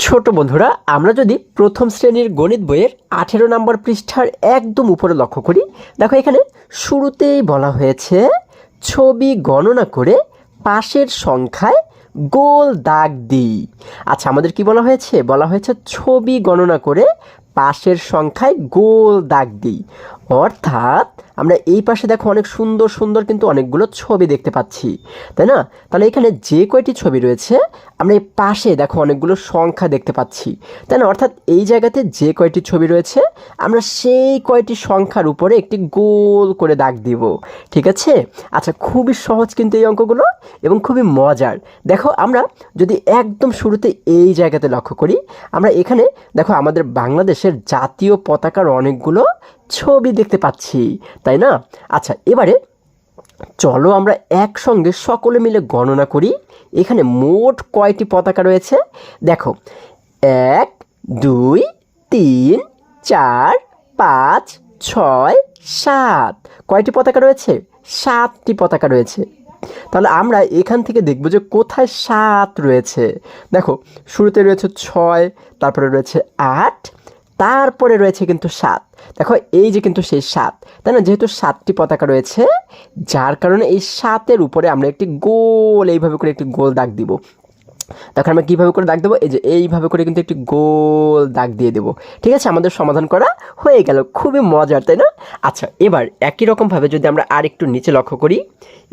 ছোট বন্ধুরা, আমরা যদি প্রথম শ্রেণীর গণিত বইয়ের 18 নম্বর পৃষ্ঠার একদম উপরে লক্ষ্য করি, দেখো এখানে শুরুতেই বলা হয়েছে ছবি গণনা করে পাশের সংখ্যায় গোল দাগ দিই। আচ্ছা, আমাদের কি বলা হয়েছে? বলা হয়েছে ছবি গণনা করে পাশের সংখ্যায় গোল দাগ দিই। অর্থাৎ আমরা এই পাশে দেখো অনেক সুন্দর সুন্দর কিন্তু অনেকগুলো ছবি দেখতে পাচ্ছি, তাই না? তাহলে এখানে যে কয়টি ছবি রয়েছে আমরা এই পাশে দেখো অনেকগুলো সংখ্যা দেখতে পাচ্ছি, তাই না? অর্থাৎ এই জায়গাতে যে কয়টি ছবি রয়েছে আমরা সেই কয়টি সংখ্যার উপরে একটি গোল করে দাগ দিব। ঠিক আছে? আচ্ছা, খুবই সহজ কিন্তু এই অঙ্কগুলো এবং খুবই মজার। দেখো আমরা যদি একদম শুরুতে এই জায়গাতে লক্ষ্য করি, আমরা এখানে দেখো আমাদের বাংলাদেশের জাতীয় পতাকার অনেকগুলো ছবি দেখতে পাচ্ছি, তাই না? আচ্ছা, এবারে চলো আমরা একসঙ্গে সকলে মিলে গণনা করি এখানে মোট কয়টি পতাকা রয়েছে। দেখো, 1 2 3 4 5 6 7 কয়টি পতাকা রয়েছে? 7টি পতাকা রয়েছে। তাহলে আমরা এখান থেকে দেখব যে কোথায় 7 রয়েছে। দেখো, শুরুতে রয়েছে 6, তারপরে রয়েছে 8, তারপরে রয়েছে কিন্তু 7। দেখো এই যে কিন্তু সেই 7, তাই না? যেহেতু 7টি পতাকা রয়েছে, যার কারণে এই 7-এর উপরে আমরা একটি গোল এইভাবে করে একটি গোল দাগ দিব। দেখো আমরা কীভাবে করে দাগ দেবো? এই যে এইভাবে করে কিন্তু একটি গোল দাগ দিয়ে দেবো। ঠিক আছে, আমাদের সমাধান করা হয়ে গেল। খুবই মজার, তাই না? আচ্ছা, এবার একই রকমভাবে যদি আমরা আর একটু নিচে লক্ষ্য করি,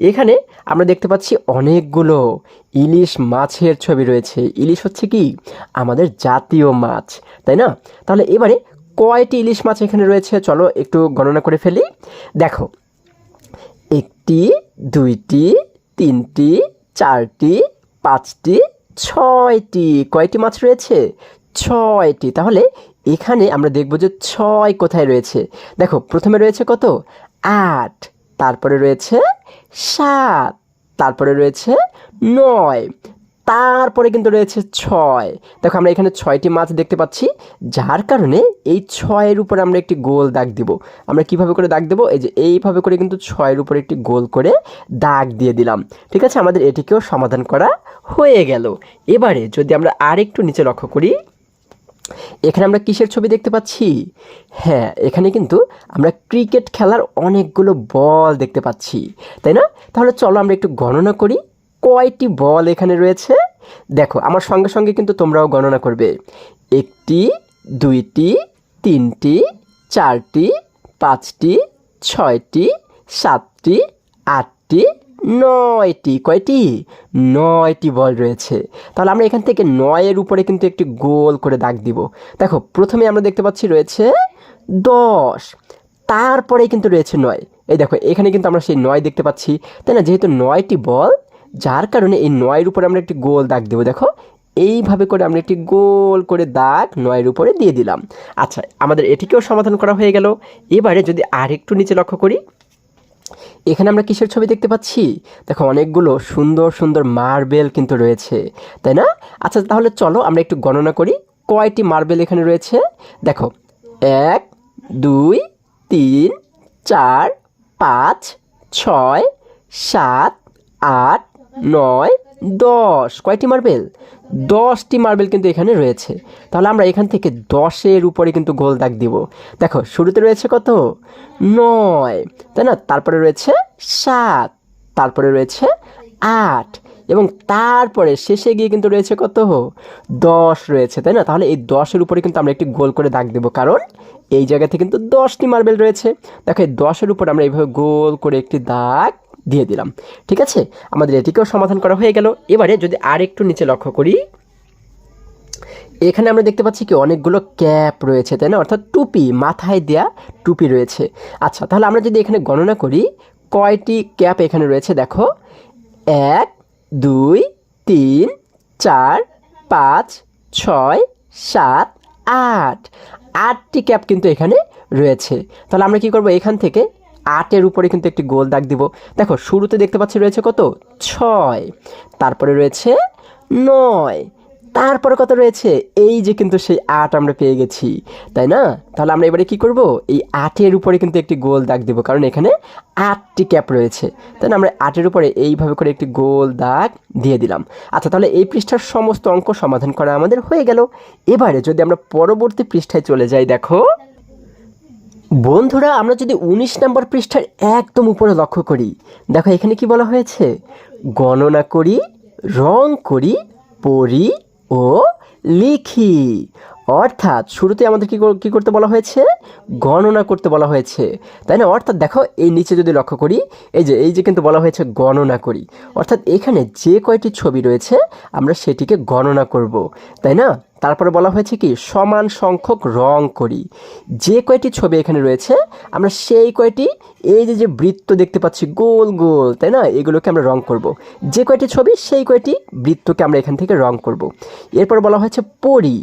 এখানে আমরা দেখতে পাচ্ছি অনেকগুলো ইলিশ মাছের ছবি রয়েছে। ইলিশ হচ্ছে কি আমাদের জাতীয় মাছ, তাই না? তাহলে এবারে কয়টি ইলিশ মাছ এখানে রয়েছে চলো একটু গণনা করে ফেলি। দেখো, 1টি 2টি 3টি 4টি 5টি 6টি। কয়টি মাছ রয়েছে? 6টি। তাহলে এখানে আমরা দেখব যে 6 কোথায় রয়েছে। দেখো, প্রথমে রয়েছে কত? 8, তারপরে রয়েছে 7, তারপরে রয়েছে 9, তারপরে কিন্তু রয়েছে 6। দেখো আমরা এখানে 6টি মাছ দেখতে পাচ্ছি, যার কারণে এই 6-এর উপরে আমরা একটি গোল দাগ দিব। আমরা কিভাবে করে দাগ দেবো? এই যে এইভাবে করে কিন্তু 6-এর উপরে একটি গোল করে দাগ দিয়ে দিলাম। ঠিক আছে, আমাদের এটিকেও সমাধান করা হয়ে গেল। এবারে যদি আমরা আরেকটু নিচে লক্ষ্য করি, এখানে আমরা কিসের ছবি দেখতে পাচ্ছি? হ্যাঁ, এখানে কিন্তু আমরা ক্রিকেট খেলার অনেকগুলো বল দেখতে পাচ্ছি, তাই না? তাহলে চলো আমরা একটু গণনা করি কয়টি বল এখানে রয়েছে। দেখো, আমার সঙ্গে সঙ্গে কিন্তু তোমরাও গণনা করবে। 1টি 2টি 3টি 4টি 5টি 6টি 7টি 8টি 9টি। কয়টি? 9টি বল রয়েছে। তাহলে আমরা এখান থেকে 9-এর উপরে কিন্তু একটি গোল করে দাগ দিব। দেখো, প্রথমে আমরা দেখতে পাচ্ছি রয়েছে 10, তারপরে কিন্তু রয়েছে 9। এই দেখো এখানে কিন্তু আমরা সেই 9 দেখতে পাচ্ছি, তাই না? যেহেতু 9টি বল, যার কারণে এই 9-এর উপরে আমরা একটি গোল দাগ দেবো। দেখো এইভাবে করে আমরা একটি গোল করে দাগ 9-এর উপরে দিয়ে দিলাম। আচ্ছা, আমাদের এটিকেও সমাধান করা হয়ে গেল। এবারে যদি আরেকটু নিচে লক্ষ্য করি, এখানে আমরা কিসের ছবি দেখতে পাচ্ছি? দেখো অনেকগুলো সুন্দর সুন্দর মার্বেল কিন্তু রয়েছে, তাই না? আচ্ছা, তাহলে চলো আমরা একটু গণনা করি কয়টি মার্বেল এখানে রয়েছে। দেখো, 1 2 3 4 5 6 7 8 9 10। কয়টি মার্বেল? 10টি মার্বেল কিন্তু এখানে রয়েছে। তাহলে আমরা এখান থেকে 10-এর উপরে কিন্তু গোল দাগ দিব। দেখো, শুরুতে রয়েছে কত? 9, তাই না? তারপরে রয়েছে 7, তারপরে রয়েছে 8 এবং তারপরে শেষে গিয়ে কিন্তু রয়েছে কত? 10 রয়েছে, তাই না? তাহলে এই 10-এর উপরে কিন্তু আমরা একটি গোল করে দাগ দেবো, কারণ এই জায়গাতে কিন্তু 10টি মার্বেল রয়েছে। দেখো, এই 10-এর উপর আমরা এইভাবে গোল করে একটি দাগ দিয়ে দিলাম। ঠিক আছে, আমাদের এটিকেও সমাধান করা হয়ে গেল। এবারে যদি আরেকটু নিচে লক্ষ্য করি, এখানে আমরা দেখতে পাচ্ছি কি অনেকগুলো ক্যাপ রয়েছে, তাই না? অর্থাৎ টুপি, মাথায় দেয়া টুপি রয়েছে। আচ্ছা, তাহলে আমরা যদি এখানে গণনা করি কয়টি ক্যাপ এখানে রয়েছে। দেখো, 1 2 3 4 5 6 7 8, 8টি ক্যাপ কিন্তু এখানে রয়েছে। তাহলে আমরা কি করব? এখান থেকে 8-এর উপরে কিন্তু একটি গোল দাগ দিব। দেখো, শুরুতে দেখতে পাচ্ছি রয়েছে কত? 6, তারপরে রয়েছে 9, তারপরে কত রয়েছে? এই যে কিন্তু সেই 8 আমরা পেয়ে গেছি, তাই না? তাহলে আমরা এবারে কি করব? এই 8-এর উপরে কিন্তু একটি গোল দাগ দেব, কারণ এখানে 8টি ক্যাপ রয়েছে, তাই না? আমরা 8-এর উপরে এইভাবে করে একটি গোল দাগ দিয়ে দিলাম। আচ্ছা, তাহলে এই পৃষ্ঠার সমস্ত অঙ্ক সমাধান করা আমাদের হয়ে গেল। এবারে যদি আমরা পরবর্তী পৃষ্ঠায় চলে যাই, দেখো বন্ধুরা, আমরা যদি 19 নম্বর পৃষ্ঠার একদম উপরে লক্ষ্য করি, দেখো এখানে কি বলা হয়েছে? গণনা করি, রং করি, পড়ি ও লিখি। অর্থাৎ শুরুতে আমাদের কি করতে বলা হয়েছে? গণনা করতে বলা হয়েছে, তাই না? অর্থাৎ দেখো এই নিচে যদি লক্ষ্য করি, এই যে কিন্তু বলা হয়েছে গণনা করি, অর্থাৎ এখানে যে কয়টি ছবি রয়েছে আমরা সেটিকে গণনা করব, তাই না? তারপরে বলা হয়েছে কি? সমান সংখ্যক রং করি। যে কয়টি ছবি এখানে রয়েছে আমরা সেই কয়টি, এই যে বৃত্ত দেখতে পাচ্ছি গোল গোল, তাই না? এগুলোকে আমরা রং করব। যে কয়টি ছবি সেই কয়টি বৃত্তকে আমরা এখান থেকে রং করব। এরপর বলা হয়েছে পড়ি,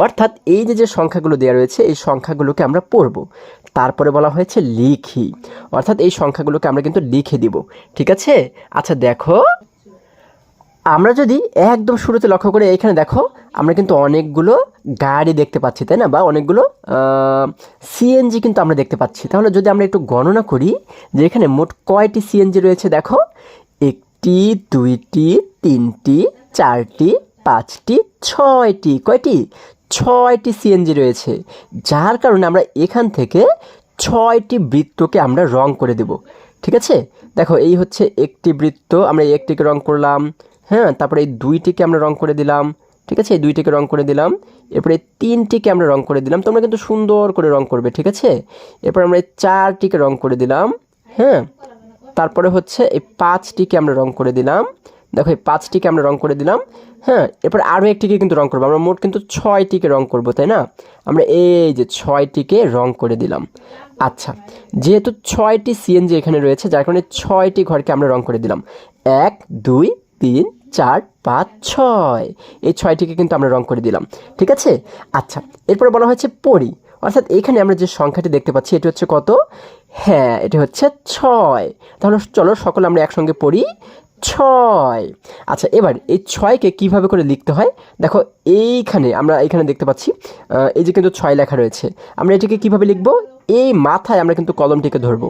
অর্থাৎ এই যে সংখ্যাগুলো দেওয়া রয়েছে এই সংখ্যাগুলোকে আমরা পড়ব। তারপরে বলা হয়েছে লিখি, অর্থাৎ এই সংখ্যাগুলোকে আমরা কিন্তু লিখে দিব, ঠিক আছে? আচ্ছা দেখো, আমরা যদি একদম শুরুতে লক্ষ্য করে এখানে দেখো আমরা কিন্তু অনেকগুলো গাড়ি দেখতে পাচ্ছি, তাই না? বা অনেকগুলো সিএনজি কিন্তু আমরা দেখতে পাচ্ছি। তাহলে যদি আমরা একটু গণনা করি যে এখানে মোট কয়টি সিএনজি রয়েছে, দেখো 1টি 2টি 3টি 4টি 5টি 6টি, কয়টি? 6টি সিএনজি রয়েছে, যার কারণে আমরা এখান থেকে 6টি বৃত্তকে আমরা রং করে দেব, ঠিক আছে? দেখো এই হচ্ছে একটি বৃত্ত, আমরা এই একটিকে রং করলাম, হ্যাঁ, তারপরে এই 2টিকে আমরা রং করে দিলাম, ঠিক আছে? এই 2টিকে রং করে দিলাম, এরপরে 3টিকে আমরা রং করে দিলাম। তোমরা কিন্তু সুন্দর করে রং করবে, ঠিক আছে? এরপর আমরা এই 4টিকে রং করে দিলাম, হ্যাঁ, তারপরে হচ্ছে এই 5টিকে আমরা রং করে দিলাম। দেখো এই 5টিকে আমরা রং করে দিলাম, হ্যাঁ। এরপর আরও একটিকে কিন্তু রং করবো, আমরা মোট কিন্তু 6টিকে রং করব, তাই না? আমরা এই যে 6টিকে রং করে দিলাম। আচ্ছা, যেহেতু 6টি সিএনজি এখানে রয়েছে যার কারণে 6টি ঘরকে আমরা রং করে দিলাম। 1 2 3 4 5 6, এই 6টিকে কিন্তু আমরা রং করে দিলাম, ঠিক আছে? আচ্ছা, এরপরে বলা হয়েছে পড়ি, অর্থাৎ এখানে আমরা যে সংখ্যাটি দেখতে পাচ্ছি এটি হচ্ছে কত? হ্যাঁ, এটি হচ্ছে 6। তাহলে চলো সকলে আমরা একসঙ্গে পড়ি 6। আচ্ছা, এবার এই 6কে কীভাবে করে লিখতে হয় দেখো, আমরা এখানে দেখতে পাচ্ছি এই যে কিন্তু 6 লেখা রয়েছে। আমরা এটিকে কিভাবে লিখব? এই মাথায় আমরা কিন্তু কলমটিকে ধরবো,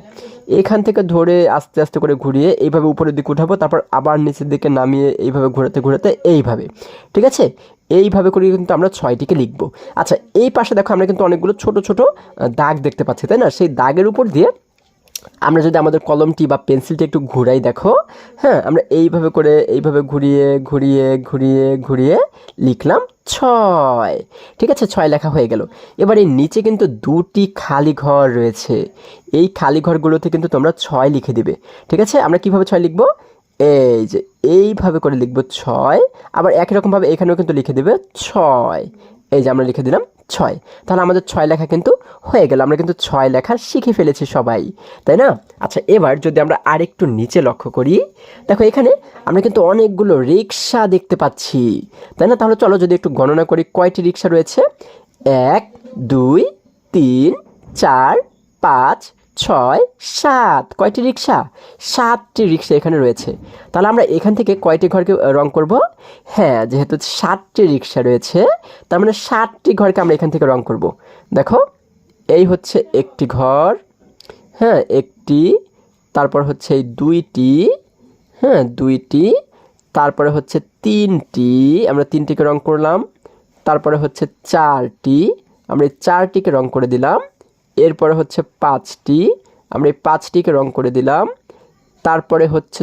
এখান থেকে ধরে আস্তে আস্তে করে ঘুরিয়ে এইভাবে উপরের দিকে উঠাবো, তারপর আবার নিচের দিকে নামিয়ে এইভাবে ঘোরাতে ঘোরাতে এইভাবে, ঠিক আছে? এইভাবে করে কিন্তু আমরা 6টিকে লিখব। আচ্ছা, এই পাশে দেখো আমরা কিন্তু অনেকগুলো ছোট ছোট দাগ দেখতে পাচ্ছি, তাই না? সেই দাগের উপর দিয়ে আমরা যদি আমাদের কলমটি বা পেন্সিলটি একটু ঘুরাই, দেখো, হ্যাঁ, আমরা এইভাবে করে এইভাবে ঘুরিয়ে ঘুরিয়ে ঘুরিয়ে ঘুরিয়ে লিখলাম 6, ঠিক আছে? 6 লেখা হয়ে গেল। এবার এই নিচে কিন্তু 2টি খালি ঘর রয়েছে, এই খালি ঘরগুলোতে কিন্তু তোমরা 6 লিখে দিবে, ঠিক আছে? আমরা কিভাবে 6 লিখব? এই যে এইভাবে করে লিখব 6, আবার একই রকমভাবে এখানেও কিন্তু লিখে দেবে 6, এই যে আমরা লিখে দিলাম 6। তাহলে আমাদের 6 লেখা কিন্তু হয়ে গেল, আমরা কিন্তু 6 লেখা শিখে ফেলেছি সবাই, তাই না? আচ্ছা, এবার যদি আমরা আরেকটু নিচে লক্ষ্য করি, দেখো এখানে আমরা কিন্তু অনেকগুলো রিক্সা দেখতে পাচ্ছি, তাই না? তাহলে চলো যদি একটু গণনা করি কয়টি রিক্সা রয়েছে। 1 2 3 4 5 6 7, কয়টি রিক্সা? 7টি রিক্সা এখানে রয়েছে। তাহলে আমরা এখান থেকে কয়টি ঘরকে রং করব? হ্যাঁ, যেহেতু 7টি রিক্সা রয়েছে তার মানে 7টি ঘরকে আমরা এখান থেকে রং করব। দেখো এই হচ্ছে একটি ঘর, হ্যাঁ, একটি, তারপর হচ্ছে এই 2টি, হ্যাঁ, 2টি, তারপরে হচ্ছে 3টি, আমরা 3টিকে রং করলাম, তারপরে হচ্ছে 4টি, আমরা এই 4টিকে রং করে দিলাম, এরপরে হচ্ছে 5টি, আমরা এই 5টিকে রং করে দিলাম, তারপরে হচ্ছে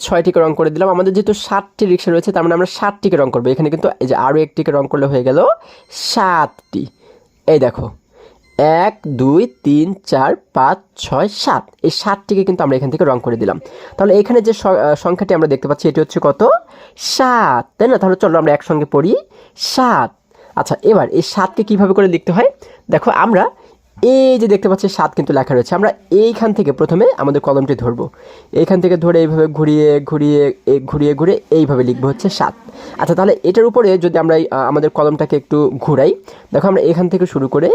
6টিকে রং করে দিলাম। আমাদের যেহেতু 7টি রিক্সা রয়েছে তার মানে আমরা 7টিকে রং করবো। এখানে কিন্তু এই যে আরও একটিকে রং করলে হয়ে গেল 7টি। এই দেখো 1 2 3 4 5 6 7, এই 7টিকে কিন্তু আমরা এখান থেকে রং করে দিলাম। তাহলে এখানে যে সংখ্যাটি আমরা দেখতে পাচ্ছি এটি হচ্ছে কত? 7, তাই না? তাহলে চলো আমরা একসঙ্গে পড়ি 7। আচ্ছা, এবার এই 7কে কীভাবে করে লিখতে হয় দেখো, আমরা এই যে দেখতে পাচ্ছি 7 কিন্তু লেখা রয়েছে, আমরা এইখান থেকে প্রথমে আমাদের কলমটি ধরবো, এইখান থেকে ধরে এইভাবে ঘুরিয়ে ঘুরিয়ে ঘুরিয়ে ঘুরিয়ে এইভাবে লিখবো হচ্ছে 7। আচ্ছা, তাহলে এটার উপরে যদি আমরা আমাদের কলমটাকে একটু ঘুরাই, দেখো আমরা এখান থেকে শুরু করে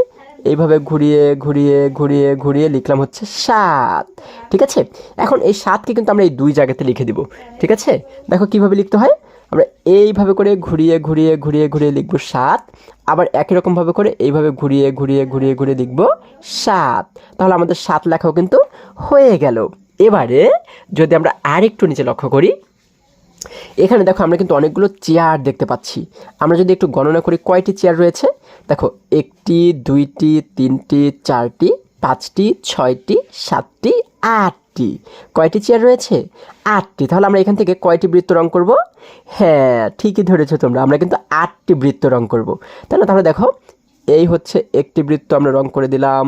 এইভাবে ঘুরিয়ে ঘুরিয়ে ঘুরিয়ে ঘুরিয়ে লিখলাম হচ্ছে 7। ঠিক আছে, এখন এই 7কে কিন্তু আমরা এই দুই জায়গাতে লিখে দিব। ঠিক আছে, দেখো কিভাবে লিখতে হয়। আমরা এইভাবে করে ঘুরিয়ে ঘুরিয়ে ঘুরিয়ে ঘুরিয়ে লিখব 7, আবার একই রকমভাবে করে এইভাবে ঘুরিয়ে ঘুরিয়ে ঘুরিয়ে ঘুরিয়ে লিখব 7। তাহলে আমাদের 7 লেখাও কিন্তু হয়ে গেল। এবারে যদি আমরা আরেকটু নিচে লক্ষ্য করি, এখানে দেখো আমরা কিন্তু অনেকগুলো চেয়ার দেখতে পাচ্ছি। আমরা যদি একটু গণনা করি কয়টি চেয়ার রয়েছে, দেখো 1টি 2টি 3টি 4টি 5টি 6টি 7টি 8টি। কয়টি চেয়ার রয়েছে? 8টি। তাহলে আমরা এখান থেকে কয়টি বৃত্ত রং করব? হ্যাঁ, ঠিকই ধরেছো তোমরা, আমরা কিন্তু 8টি বৃত্ত রং করব, তাই না? তাহলে দেখো এই হচ্ছে একটি বৃত্ত আমরা রং করে দিলাম,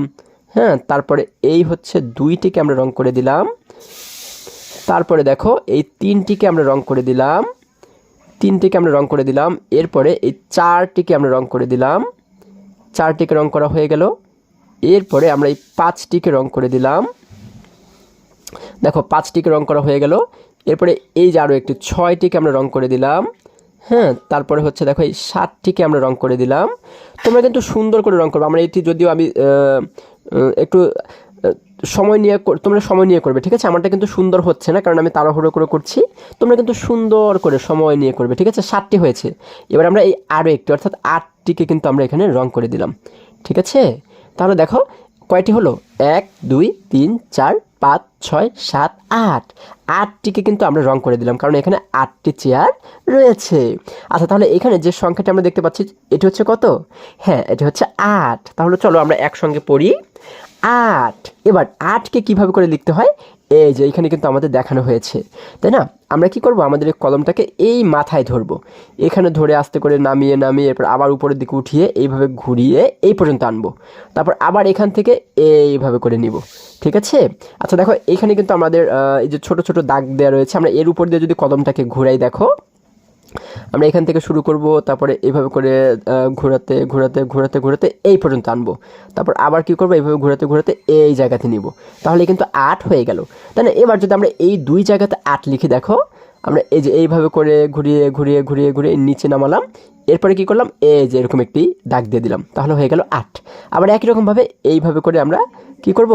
হ্যাঁ, তারপরে এই হচ্ছে 2টিকে আমরা রং করে দিলাম, তারপরে দেখো এই 3টিকে আমরা রং করে দিলাম, 3টিকে আমরা রং করে দিলাম, এরপরে এই 4টিকে আমরা রং করে দিলাম, 4টিকে রং করা হয়ে গেল। এরপরে আমরা এই 5টিকে রং করে দিলাম, দেখো 5টিকে রং করা হয়ে গেল। এরপরে এই যে আরও একটি 6টিকে আমরা রং করে দিলাম, হ্যাঁ, তারপরে হচ্ছে দেখো এই 7টিকে আমরা রং করে দিলাম। তোমরা কিন্তু সুন্দর করে রং করবে। আমরা এটি যদিও আমি একটু সময় নিয়ে, তোমরা সময় নিয়ে করবে, ঠিক আছে? আমারটা কিন্তু সুন্দর হচ্ছে না, কারণ আমি তাড়াহুড়ো করে করছি। তোমরা কিন্তু সুন্দর করে সময় নিয়ে করবে, ঠিক আছে? 7টি হয়েছে। এবার আমরা এই আরও একটি অর্থাৎ 8টিকে কিন্তু আমরা এখানে রং করে দিলাম, ঠিক আছে? তাহলে দেখো কয়টি হলো? 1 2 3 4 5 6 7 8। 8টিকে কিন্তু আমরা রং করে দিলাম, কারণ এখানে 8টি চেয়ার রয়েছে। আচ্ছা, তাহলে এখানে যে সংখ্যাটি আমরা দেখতে পাচ্ছি এটি হচ্ছে কত? হ্যাঁ, এটি হচ্ছে 8। তাহলে চলো আমরা একসঙ্গে পড়ি 8। এবার 8কে কীভাবে করে লিখতে হয়, এই যে এখানে কিন্তু আমাদের দেখানো হয়েছে, তাই না? আমরা কি করব, আমাদের এই কলমটাকে এই মাথায় ধরবো, এখানে ধরে আস্তে করে নামিয়ে নামিয়ে এরপর আবার উপরের দিকে উঠিয়ে এইভাবে ঘুরিয়ে এই পর্যন্ত আনবো, তারপর আবার এখান থেকে এইভাবে করে নিব, ঠিক আছে? আচ্ছা দেখো এখানে কিন্তু আমাদের এই যে ছোট ছোট দাগ দেওয়া রয়েছে, আমরা এর উপর দিয়ে যদি কলমটাকে ঘুরাই, দেখো আমরা এখান থেকে শুরু করব, তারপরে এইভাবে করে ঘোরাতে ঘোরাতে ঘোরাতে ঘোরাতে এই পর্যন্ত আনবো, তারপর আবার কি করব, এইভাবে ঘোরাতে ঘোরাতে এই জায়গাতে নিব। তাহলে কিন্তু 8 হয়ে গেল, তাই না? এবার যদি আমরা এই দুই জায়গাতে 8 লিখি, দেখো আমরা এই যে এইভাবে করে ঘুরিয়ে ঘুরিয়ে ঘুরিয়ে ঘুরিয়ে নিচে নামালাম, এরপরে কি করলাম, এই যে এরকম একটি দাগ দিয়ে দিলাম, তাহলে হয়ে গেল 8। আবার একই রকমভাবে এইভাবে করে আমরা কি করব,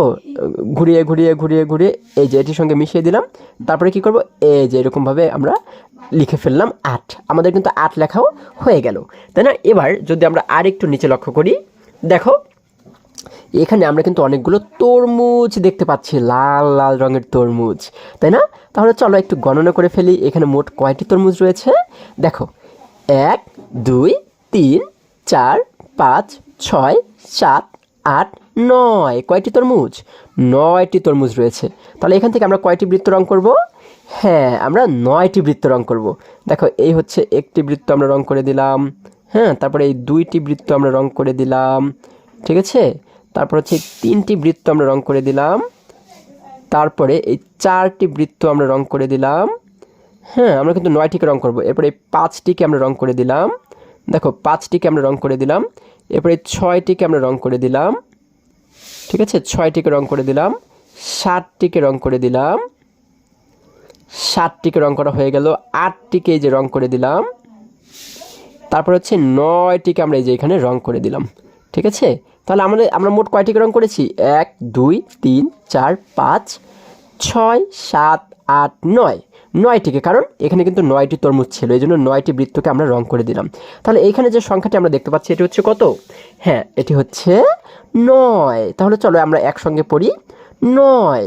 ঘুরিয়ে ঘুরিয়ে ঘুরিয়ে ঘুরিয়ে এই যে এটির সঙ্গে মিশিয়ে দিলাম, তারপরে কি করব, এই যে এরকমভাবে আমরা লিখে ফেললাম 8। আমাদের কিন্তু 8 লেখাও হয়ে গেল, তাই না? এবার যদি আমরা আরেকটু নিচে লক্ষ্য করি, দেখো এখানে আমরা কিন্তু অনেকগুলো তরমুজ দেখতে পাচ্ছি, লাল লাল রঙের তরমুজ, তাই না? তাহলে চলো একটু গণনা করে ফেলি, এখানে মোট কয়টি তরমুজ রয়েছে। দেখো 1 2 3 4 5 6 7 8 9। কয়টি তরমুজ? 9টি তরমুজ রয়েছে। তাহলে এখান থেকে আমরা কয়টি বৃত্ত রং করব? হ্যাঁ, আমরা 9টি বৃত্ত রং করব। দেখো এই হচ্ছে একটি বৃত্ত আমরা রং করে দিলাম, হ্যাঁ, তারপরে এই 2টি বৃত্ত আমরা রং করে দিলাম, ঠিক আছে? তারপর হচ্ছে 3টি বৃত্ত আমরা রং করে দিলাম, তারপরে এই 4টি বৃত্ত আমরা রং করে দিলাম, হ্যাঁ, আমরা কিন্তু 9টিকে রং করব। এরপরে এই 5টিকে আমরা রং করে দিলাম, দেখো 5টিকে আমরা রং করে দিলাম, এরপরে 6টিকে আমরা রং করে দিলাম, ঠিক আছে? 6টিকে রং করে দিলাম, 7টিকে রং করে দিলাম, 7টিকে রং করা হয়ে গেল, 8টিকে এই যে রং করে দিলাম, তারপর হচ্ছে 9টিকে আমরা এই যে এখানে রং করে দিলাম, ঠিক আছে? তাহলে আমরা মোট কয়টিকে রং করেছি? 1 2 3 4 5 6 7 8 9। 9টিকে, কারণ এখানে কিন্তু 9টি তরমুজ ছিল, এই জন্য 9টি বৃত্তকে আমরা রং করে দিলাম। তাহলে এইখানে যে সংখ্যাটি আমরা দেখতে পাচ্ছি এটি হচ্ছে কত? হ্যাঁ, এটি হচ্ছে 9। তাহলে চলো আমরা একসঙ্গে পড়ি 9।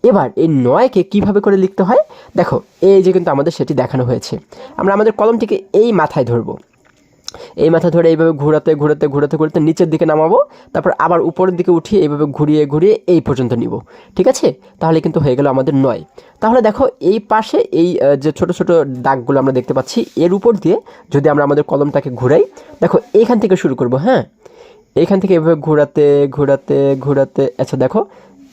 এবার এই 9কে কীভাবে করে লিখতে হয়, দেখো এই যে কিন্তু আমাদের সেটি দেখানো হয়েছে। আমরা আমাদের কলমটিকে এই মাথায় ধরবো, এই মাথা ধরে এইভাবে ঘোরাতে ঘোরাতে ঘোরাতে ঘোরাতে নিচের দিকে নামাবো, তারপর আবার উপরের দিকে উঠিয়ে এইভাবে ঘুরিয়ে ঘুরিয়ে এই পর্যন্ত নিব, ঠিক আছে? তাহলে কিন্তু হয়ে গেল আমাদের 9। তাহলে দেখো এই পাশে এই যে ছোট ছোট দাগগুলো আমরা দেখতে পাচ্ছি, এর উপর দিয়ে যদি আমরা আমাদের কলমটাকে ঘুরাই, দেখো এইখান থেকে শুরু করব, হ্যাঁ, এইখান থেকে এভাবে ঘোরাতে ঘোরাতে ঘোরাতে, আচ্ছা দেখো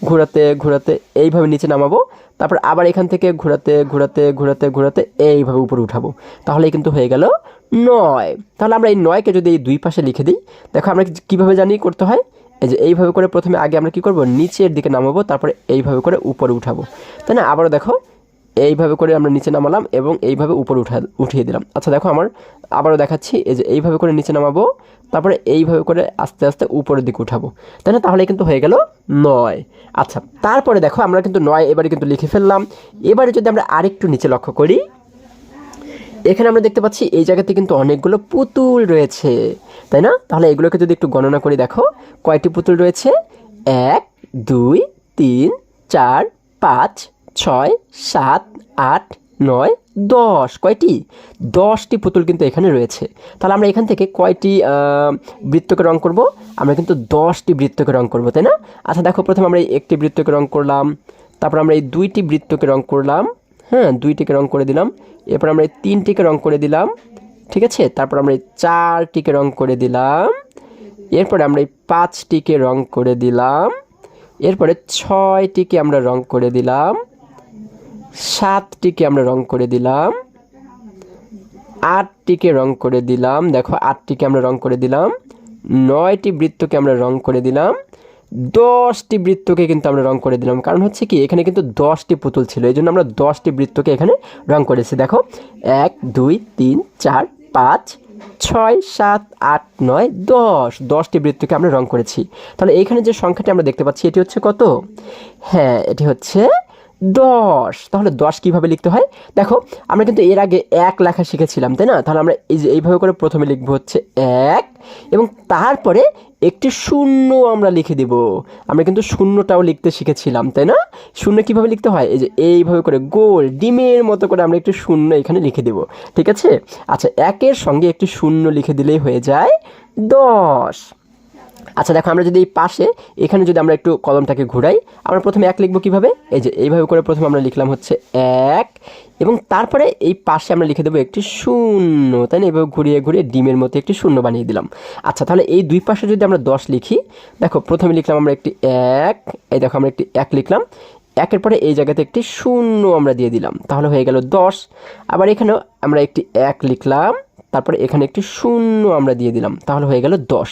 ঘোরাতে ঘোরাতে এইভাবে নিচে নামাবো, তারপর আবার এখান থেকে ঘোরাতে ঘোরাতে ঘোরাতে ঘোরাতে এইভাবে উপরে উঠাবো, তাহলেই কিন্তু হয়ে গেল 9। তাহলে আমরা এই 9কে যদি এই দুই পাশে লিখে দিই, দেখো আমরা কীভাবে জানি করতে হয়, এই যে এইভাবে করে প্রথমে আগে আমরা কী করব, নিচের দিকে নামাবো, তারপরে এইভাবে করে উপরে উঠাবো, তাই না? আবারও দেখো এইভাবে করে আমরা নিচে নামালাম এবং এইভাবে উপরে উঠিয়ে দিলাম। আচ্ছা দেখো আমার আবারও দেখাচ্ছি, এই যে এইভাবে করে নিচে নামাবো, তারপরে এইভাবে করে আস্তে আস্তে উপরের দিকে উঠাবো, তাই না? তাহলে কিন্তু হয়ে গেল 9। আচ্ছা, তারপরে দেখো আমরা কিন্তু 9 এবারে কিন্তু লিখে ফেললাম। এবারে যদি আমরা আরেকটু নিচে লক্ষ্য করি, এখানে আমরা দেখতে পাচ্ছি এই জায়গাতে কিন্তু অনেকগুলো পুতুল রয়েছে, তাই না? তাহলে এগুলোকে যদি একটু গণনা করি, দেখো কয়টি পুতুল রয়েছে। 1 2 3 4 5 6 7 8 9 10। কয়টি? 10টি পুতুল কিন্তু এখানে রয়েছে। তাহলে আমরা এখান থেকে কয়টি বৃত্তকে রং করব? আমরা কিন্তু 10টি বৃত্তকে রং করব, তাই না? আচ্ছা দেখো, প্রথমে আমরা এই একটি বৃত্তকে রং করলাম, তারপর আমরা এই 2টি বৃত্তকে রং করলাম, হ্যাঁ 2টিকে রং করে দিলাম। এরপর আমরা এই 3টিকে রং করে দিলাম, ঠিক আছে? তারপর আমরা এই 4টিকে রং করে দিলাম, এরপরে আমরা এই 5টিকে রং করে দিলাম, এরপরে 6টিকে আমরা রং করে দিলাম, 7টিকে আমরা রং করে দিলাম, 8টিকে রং করে দিলাম, দেখো 8টিকে আমরা রং করে দিলাম, 9টি বৃত্তকে আমরা রং করে দিলাম, 10টি বৃত্তকে কিন্তু আমরা রং করে দিলাম। কারণ হচ্ছে কি, এখানে কিন্তু 10টি পুতুল ছিল, এই জন্য আমরা 10টি বৃত্তকে এখানে রং করেছি। দেখো 1 2 3 4 5 6 7 8 9 10, 10টি বৃত্তকে আমরা রং করেছি। তাহলে এইখানে যে সংখ্যাটি আমরা দেখতে পাচ্ছি এটি হচ্ছে কত? হ্যাঁ, এটি হচ্ছে 10। তাহলে 10 কীভাবে লিখতে হয় দেখো, আমরা কিন্তু এর আগে 1 লেখা শিখেছিলাম, তাই না? তাহলে আমরা এই যে এইভাবে করে প্রথমে লিখবো হচ্ছে 1, এবং তারপরে একটি শূন্য আমরা লিখে দেব। আমরা কিন্তু শূন্যটাও লিখতে শিখেছিলাম, তাই না? শূন্য কীভাবে লিখতে হয়, এই যে এইভাবে করে গোল ডিমের মতো করে আমরা একটি শূন্য এখানে লিখে দেব, ঠিক আছে? আচ্ছা, 1-এর সঙ্গে একটি শূন্য লিখে দিলেই হয়ে যায় 10। আচ্ছা দেখো, আমরা যদি এই পাশে এখানে যদি আমরা একটু কলমটাকে ঘুরাই, আমরা প্রথমে 1 লিখবো কীভাবে, এই যে এইভাবে করে প্রথমে আমরা লিখলাম হচ্ছে 1, এবং তারপরে এই পাশে আমরা লিখে দেবো একটি শূন্য, তাই না? এইভাবে ঘুরিয়ে ঘুরিয়ে ডিমের মতো একটি শূন্য বানিয়ে দিলাম। আচ্ছা, তাহলে এই দুই পাশে যদি আমরা 10 লিখি, দেখো প্রথমে লিখলাম আমরা একটি 1, এই দেখো আমরা একটি 1 লিখলাম, 1-এর পরে এই জায়গাতে একটি শূন্য আমরা দিয়ে দিলাম, তাহলে হয়ে গেল 10। আবার এখানেও আমরা একটি 1 লিখলাম, তারপরে এখানে একটি শূন্য আমরা দিয়ে দিলাম, তাহলে হয়ে গেল 10,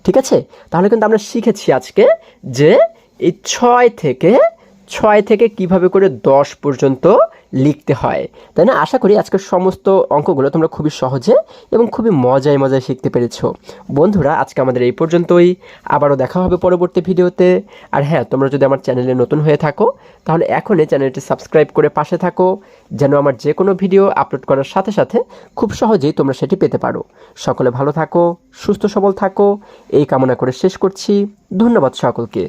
ঠিক আছে? তাহলে কিন্তু আমরা শিখেছি আজকে যে এই 6 থেকে কিভাবে করে 10 পর্যন্ত লিখতে হয়, তাই না? আশা করি আজকের সমস্ত অঙ্কগুলো তোমরা খুবই সহজে এবং খুবই মজায় মজায় শিখতে পেরেছো। বন্ধুরা, আজকে আমাদের এই পর্যন্তই। আবারও দেখা হবে পরবর্তী ভিডিওতে। আর হ্যাঁ, তোমরা যদি আমার চ্যানেলে নতুন হয়ে থাকো, তাহলে এখনই চ্যানেলটি সাবস্ক্রাইব করে পাশে থাকো, যেন আমার যে কোনো ভিডিও আপলোড করার সাথে সাথে খুব সহজেই তোমরা সেটি পেতে পারো। সকলে ভালো থাকো, সুস্থ সবল থাকো, এই কামনা করে শেষ করছি। ধন্যবাদ সকলকে।